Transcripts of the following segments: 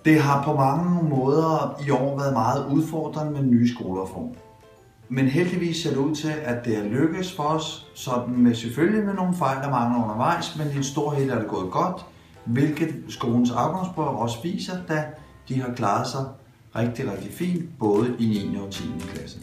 Det har på mange måder i år været meget udfordrende med nye skolereform. Men heldigvis ser det ud til, at det er lykkedes for os, sådan med selvfølgelig med nogle fejl og mangler undervejs, men i en stor hele er det gået godt, hvilket skolens afgangsprøver også viser, da de har klaret sig rigtig fint, både i 9. og 10. klasse.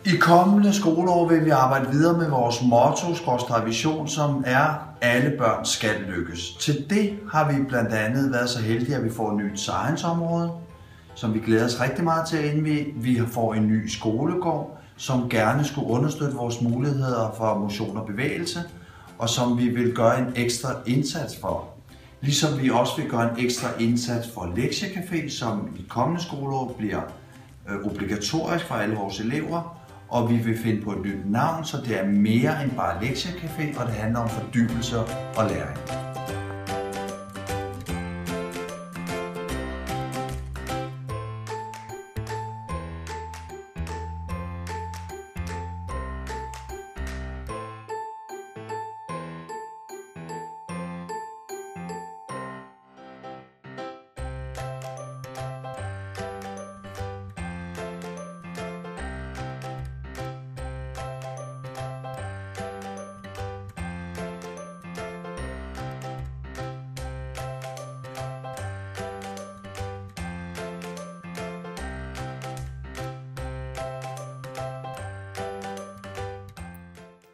I kommende skoleår vil vi arbejde videre med vores motto/vision, som er, alle børn skal lykkes. Til det har vi blandt andet været så heldige, at vi får et nyt science-område, som vi glæder os rigtig meget til at indvie. Vi får en ny skolegård, som gerne skulle understøtte vores muligheder for motion og bevægelse, og som vi vil gøre en ekstra indsats for. Ligesom vi også vil gøre en ekstra indsats for lektiecafé, som i kommende skoleår bliver obligatorisk for alle vores elever. Og vi vil finde på et nyt navn, så det er mere end bare lektiecafé, og det handler om fordybelse og læring.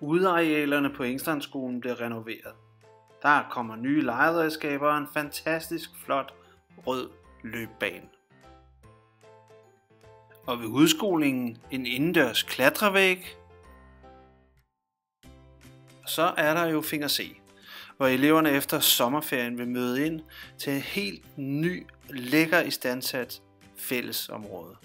Udearealerne på Engstrandskolen bliver renoveret. Der kommer nye legeredskaber og en fantastisk flot rød løbebane. Og ved udskolingen en indendørs klatrevæg. Så er der jo Finger C, hvor eleverne efter sommerferien vil møde ind til et helt ny, lækker istandsat fællesområde.